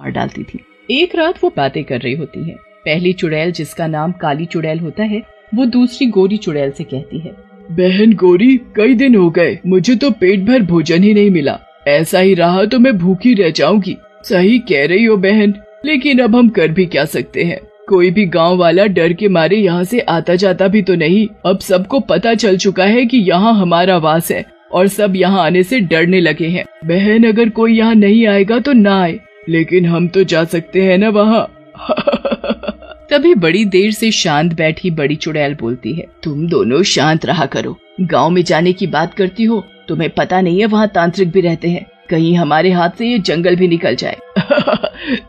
मार डालती थी। एक रात वो बातें कर रही होती है। पहली चुड़ैल, जिसका नाम काली चुड़ैल होता है, वो दूसरी गोरी चुड़ैल से कहती है, बहन गोरी, कई दिन हो गए, मुझे तो पेट भर भोजन ही नहीं मिला। ऐसा ही रहा तो मैं भूखी रह जाऊंगी। सही कह रही हो बहन, लेकिन अब हम कर भी क्या सकते हैं। कोई भी गांव वाला डर के मारे यहाँ से आता जाता भी तो नहीं। अब सबको पता चल चुका है कि यहाँ हमारा वास है और सब यहाँ आने से डरने लगे हैं। बहन, अगर कोई यहाँ नहीं आएगा तो ना आए, लेकिन हम तो जा सकते हैं ना वहाँ। तभी बड़ी देर से शांत बैठी बड़ी चुड़ैल बोलती है, तुम दोनों शांत रहा करो। गांव में जाने की बात करती हो, तुम्हें पता नहीं है वहाँ तांत्रिक भी रहते हैं। कहीं हमारे हाथ से ये जंगल भी निकल जाए।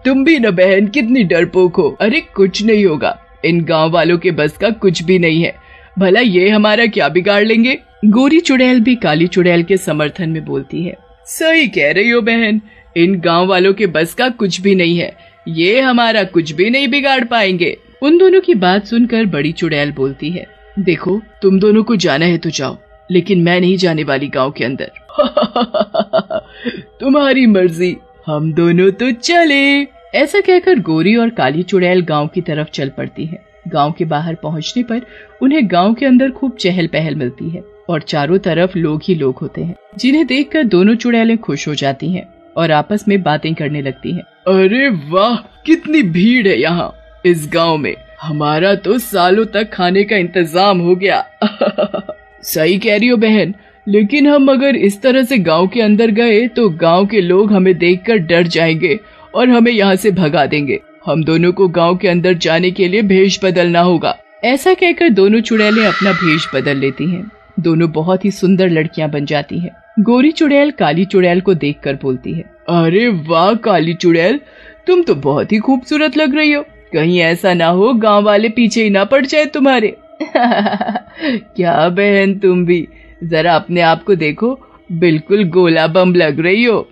तुम भी न बहन, कितनी डरपोक हो। अरे कुछ नहीं होगा, इन गांव वालों के बस का कुछ भी नहीं है। भला ये हमारा क्या बिगाड़ लेंगे। गोरी चुड़ैल भी काली चुड़ैल के समर्थन में बोलती है, सही कह रही हो बहन, इन गांव वालों के बस का कुछ भी नहीं है। ये हमारा कुछ भी नहीं बिगाड़ पाएंगे। उन दोनों की बात सुनकर बड़ी चुड़ैल बोलती है, देखो, तुम दोनों को जाना है तो जाओ, लेकिन मैं नहीं जाने वाली गांव के अंदर। तुम्हारी मर्जी, हम दोनों तो चले। ऐसा कहकर गोरी और काली चुड़ैल गांव की तरफ चल पड़ती है। गांव के बाहर पहुंचने पर उन्हें गांव के अंदर खूब चहल पहल मिलती है और चारों तरफ लोग ही लोग होते हैं, जिन्हें देखकर दोनों चुड़ैलें खुश हो जाती हैं और आपस में बातें करने लगती हैं। अरे वाह, कितनी भीड़ है यहाँ इस गांव में। हमारा तो सालों तक खाने का इंतजाम हो गया। सही कह रही हो बहन, लेकिन हम अगर इस तरह से गांव के अंदर गए तो गांव के लोग हमें देखकर डर जाएंगे और हमें यहाँ से भगा देंगे। हम दोनों को गांव के अंदर जाने के लिए भेष बदलना होगा। ऐसा कहकर दोनों चुड़ैलें अपना भेष बदल लेती हैं। दोनों बहुत ही सुंदर लड़कियां बन जाती हैं। गोरी चुड़ैल काली चुड़ैल को देखकर बोलती है, अरे वाह काली चुड़ैल, तुम तो बहुत ही खूबसूरत लग रही हो। कहीं ऐसा ना हो गांव वाले पीछे ही ना पड़ जाए तुम्हारे। क्या बहन, तुम भी जरा अपने आप को देखो, बिल्कुल गोला बम लग रही हो।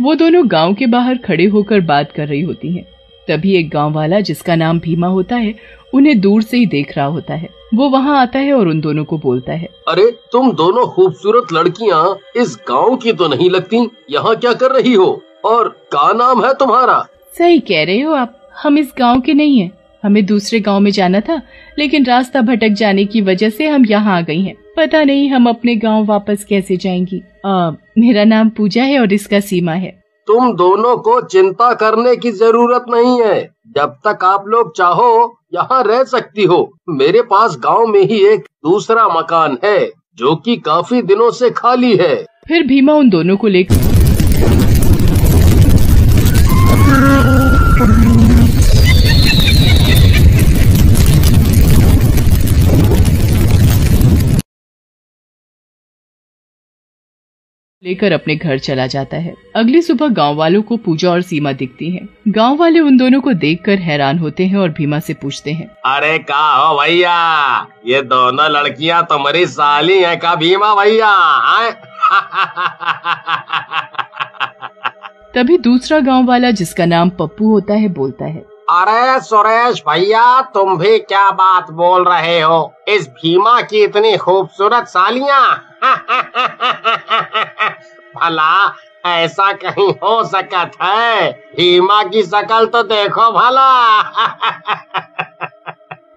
वो दोनों गांव के बाहर खड़े होकर बात कर रही होती हैं। तभी एक गांव वाला, जिसका नाम भीमा होता है, उन्हें दूर से ही देख रहा होता है। वो वहां आता है और उन दोनों को बोलता है, अरे तुम दोनों खूबसूरत लड़कियां इस गांव की तो नहीं लगती। यहाँ क्या कर रही हो और क्या नाम है तुम्हारा? सही कह रहे हो आप, हम इस गांव के नहीं हैं। हमें दूसरे गांव में जाना था, लेकिन रास्ता भटक जाने की वजह से हम यहाँ आ गई हैं। पता नहीं हम अपने गांव वापस कैसे जाएंगी। मेरा नाम पूजा है और इसका सीमा है। तुम दोनों को चिंता करने की जरूरत नहीं है। जब तक आप लोग चाहो यहाँ रह सकती हो। मेरे पास गांव में ही एक दूसरा मकान है जो कि काफी दिनों से खाली है। फिर भीमा उन दोनों को लेकर अपने घर चला जाता है। अगली सुबह गांव वालों को पूजा और सीमा दिखती हैं। गांव वाले उन दोनों को देखकर हैरान होते हैं और भीमा से पूछते हैं, अरे क्या हो भैया, ये दोनों लड़कियां तुम्हारी साली हैं का भीमा भैया? तभी दूसरा गांव वाला, जिसका नाम पप्पू होता है, बोलता है, अरे सुरेश भैया, तुम भी क्या बात बोल रहे हो? इस भीमा की इतनी खूबसूरत सालियां? भला ऐसा कहीं हो सकता है? भीमा की शक्ल तो देखो भला।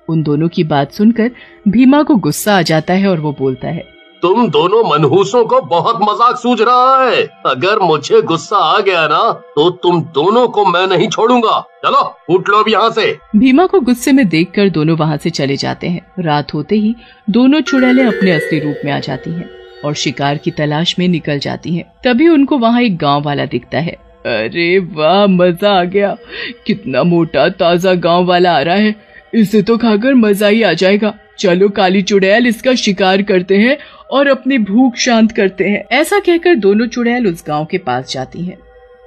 उन दोनों की बात सुनकर भीमा को गुस्सा आ जाता है और वो बोलता है, तुम दोनों मनहूसों को बहुत मजाक सूझ रहा है। अगर मुझे गुस्सा आ गया ना तो तुम दोनों को मैं नहीं छोड़ूंगा। चलो उठ लो अब यहाँ से। भीमा को गुस्से में देखकर दोनों वहाँ से चले जाते हैं। रात होते ही दोनों चुड़ैलें अपने असली रूप में आ जाती हैं और शिकार की तलाश में निकल जाती हैं। तभी उनको वहाँ एक गाँव वाला दिखता है। अरे वाह, मजा आ गया। कितना मोटा ताजा गाँव वाला आ रहा है, इसे तो खाकर मजा ही आ जाएगा। चलो काली चुड़ैल, इसका शिकार करते हैं और अपनी भूख शांत करते हैं। ऐसा कहकर दोनों चुड़ैल उस गांव के पास जाती हैं।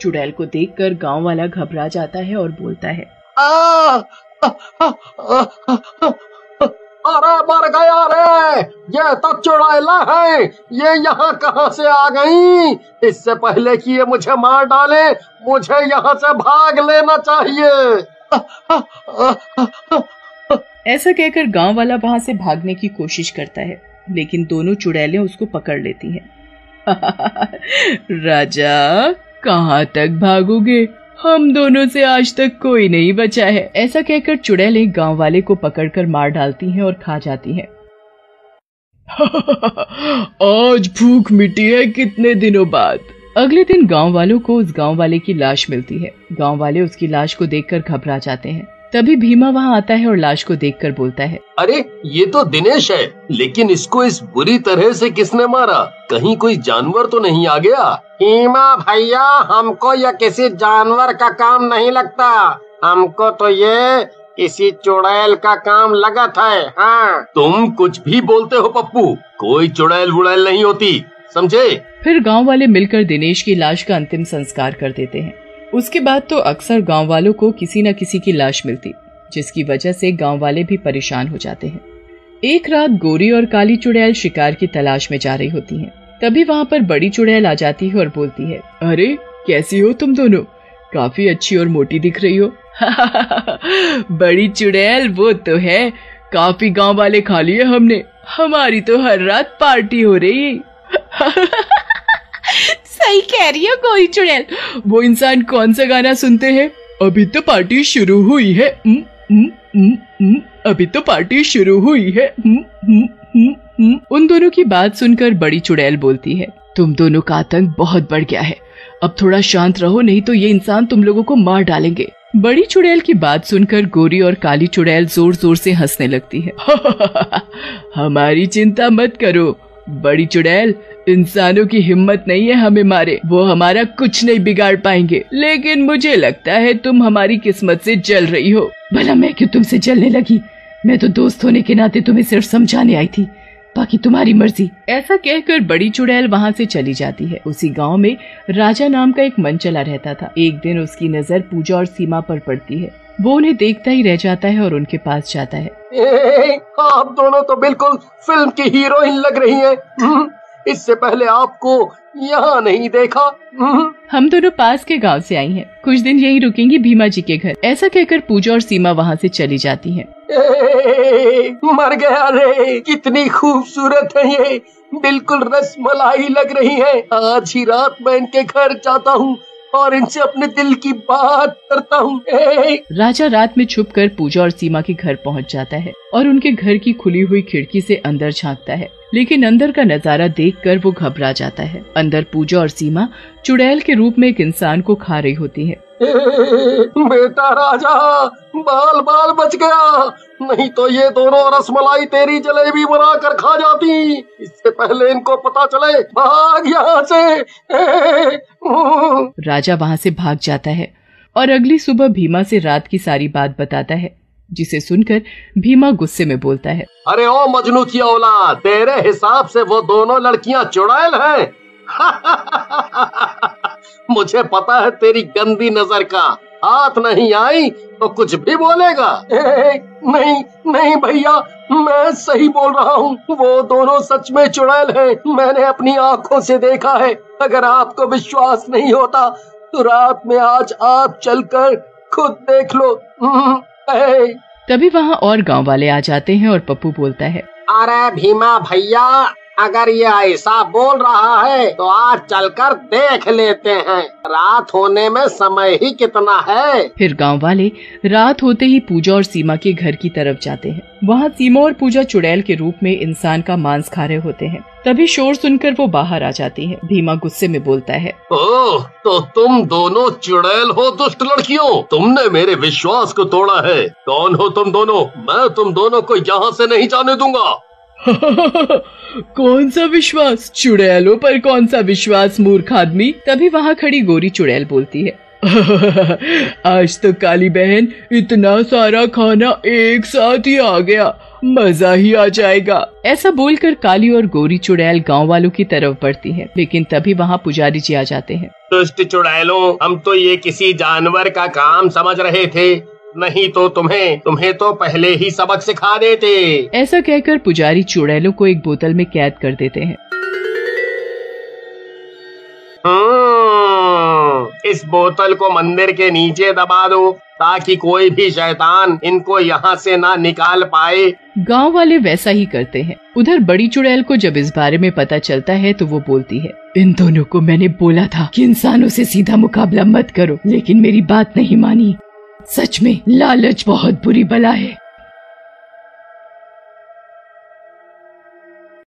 चुड़ैल को देखकर गांव वाला घबरा जाता है और बोलता है, अरे मर गया रे, ये तो चुड़ैला है। ये यहाँ कहाँ से आ गई? इससे पहले कि ये मुझे मार डाले, मुझे यहाँ से भाग लेना चाहिए। ऐसा कहकर गांव वाला वहां से भागने की कोशिश करता है, लेकिन दोनों चुड़ैलें उसको पकड़ लेती हैं। राजा, कहाँ तक भागोगे? हम दोनों से आज तक कोई नहीं बचा है। ऐसा कहकर चुड़ैल एक गांव वाले को पकड़कर मार डालती है और खा जाती है। आज भूख मिटी है कितने दिनों बाद। अगले दिन गांव वालों को उस गांव वाले की लाश मिलती है। गांव वाले उसकी लाश को देखकर घबरा जाते हैं। तभी भीमा वहां आता है और लाश को देखकर बोलता है, अरे ये तो दिनेश है, लेकिन इसको इस बुरी तरह से किसने मारा? कहीं कोई जानवर तो नहीं आ गया? भीमा भैया, हमको यह किसी जानवर का काम नहीं लगता, हमको तो ये किसी चुड़ैल का काम लगा था। हाँ, तुम कुछ भी बोलते हो पप्पू, कोई चुड़ैल वुड़ैल नहीं होती, समझे? फिर गांव वाले मिलकर दिनेश की लाश का अंतिम संस्कार कर देते हैं। उसके बाद तो अक्सर गांव वालों को किसी न किसी की लाश मिलती, जिसकी वजह से गांव वाले भी परेशान हो जाते हैं। एक रात गोरी और काली चुड़ैल शिकार की तलाश में जा रही होती हैं। तभी वहां पर बड़ी चुड़ैल आ जाती है और बोलती है, अरे कैसी हो तुम दोनों? काफी अच्छी और मोटी दिख रही हो। बड़ी चुड़ैल वो तो है, काफी गांव वाले खा लिए हमने, हमारी तो हर रात पार्टी हो रही। सही कह रही है गोरी चुड़ैल। वो इंसान कौन सा गाना सुनते हैं? अभी तो पार्टी शुरू हुई है। अभी तो पार्टी शुरू हुई है। उन दोनों की बात सुनकर बड़ी चुड़ैल बोलती है, तुम दोनों का आतंक बहुत बढ़ गया है, अब थोड़ा शांत रहो, नहीं तो ये इंसान तुम लोगों को मार डालेंगे। बड़ी चुड़ैल की बात सुनकर गोरी और काली चुड़ैल जोर जोर से हंसने लगती है। हमारी चिंता मत करो बड़ी चुड़ैल, इंसानों की हिम्मत नहीं है हमें मारे, वो हमारा कुछ नहीं बिगाड़ पाएंगे, लेकिन मुझे लगता है तुम हमारी किस्मत से जल रही हो। भला मैं क्यों तुमसे जलने लगी? मैं तो दोस्त होने के नाते तुम्हें सिर्फ समझाने आई थी, बाकी तुम्हारी मर्जी। ऐसा कहकर बड़ी चुड़ैल वहाँ से चली जाती है। उसी गांव में राजा नाम का एक मनचला रहता था। एक दिन उसकी नजर पूजा और सीमा पर पड़ती है। वो उन्हें देखता ही रह जाता है और उनके पास जाता है। आप दोनों तो बिल्कुल फिल्म की हीरोइन लग रही हैं। इससे पहले आपको यहाँ नहीं देखा। हम दोनों पास के गांव से आई हैं। कुछ दिन यहीं रुकेंगी भीमा जी के घर। ऐसा कहकर पूजा और सीमा वहाँ से चली जाती हैं। मर गया रे, कितनी खूबसूरत है ये, बिल्कुल रसमलाई लग रही है। आज ही रात मैं इनके घर जाता हूँ और इनसे अपने दिल की बात करता हूँ। राजा रात में छुपकर पूजा और सीमा के घर पहुँच जाता है और उनके घर की खुली हुई खिड़की से अंदर झांकता है, लेकिन अंदर का नजारा देखकर वो घबरा जाता है। अंदर पूजा और सीमा चुड़ैल के रूप में एक इंसान को खा रही होती है। बेटा राजा, बाल बाल बच गया, नहीं तो ये दोनों रसमलाई तेरी जलेबी बना कर खा जाती। इससे पहले इनको पता चले, भाग यहाँ से। राजा वहाँ से भाग जाता है और अगली सुबह भीमा से रात की सारी बात बताता है, जिसे सुनकर भीमा गुस्से में बोलता है, अरे ओ मजनू की औलाद, तेरे हिसाब से वो दोनों लड़कियां चुड़ैल हैं? मुझे पता है तेरी गंदी नजर का, हाथ नहीं आई तो कुछ भी बोलेगा। नहीं नहीं भैया, मैं सही बोल रहा हूँ, वो दोनों सच में चुड़ैल हैं, मैंने अपनी आँखों से देखा है। अगर आपको विश्वास नहीं होता तो रात में आज आप चलकर खुद देख लो। तभी वहाँ और गांव वाले आ जाते हैं और पप्पू बोलता है, अरे भीमा भैया, अगर ये ऐसा बोल रहा है तो आज चलकर देख लेते हैं, रात होने में समय ही कितना है। फिर गांव वाले रात होते ही पूजा और सीमा के घर की तरफ जाते हैं। वहाँ सीमा और पूजा चुड़ैल के रूप में इंसान का मांस खा रहे होते हैं। तभी शोर सुनकर वो बाहर आ जाती है। भीमा गुस्से में बोलता है, ओह, तो तुम दोनों चुड़ैल हो दुष्ट लड़कियों, तुमने मेरे विश्वास को तोड़ा है। कौन हो तुम दोनों? मैं तुम दोनों को यहाँ से नहीं जाने दूंगा। कौन सा विश्वास? चुड़ैलों पर कौन सा विश्वास, मूर्ख आदमी। तभी वहाँ खड़ी गोरी चुड़ैल बोलती है, आज तो काली बहन इतना सारा खाना एक साथ ही आ गया, मजा ही आ जाएगा। ऐसा बोलकर काली और गोरी चुड़ैल गांव वालों की तरफ बढ़ती है, लेकिन तभी वहाँ पुजारी जी आ जाते हैं। दुष्ट चुड़ैलों, हम तो ये किसी जानवर का काम समझ रहे थे, नहीं तो तुम्हें तो पहले ही सबक सिखा देते। ऐसा कहकर पुजारी चुड़ैलों को एक बोतल में कैद कर देते हैं। इस बोतल को मंदिर के नीचे दबा दो ताकि कोई भी शैतान इनको यहाँ से ना निकाल पाए। गांव वाले वैसा ही करते हैं। उधर बड़ी चुड़ैल को जब इस बारे में पता चलता है तो वो बोलती है, इन दोनों को मैंने बोला था कि इंसानों से सीधा मुकाबला मत करो, लेकिन मेरी बात नहीं मानी। सच में लालच बहुत बुरी बला है।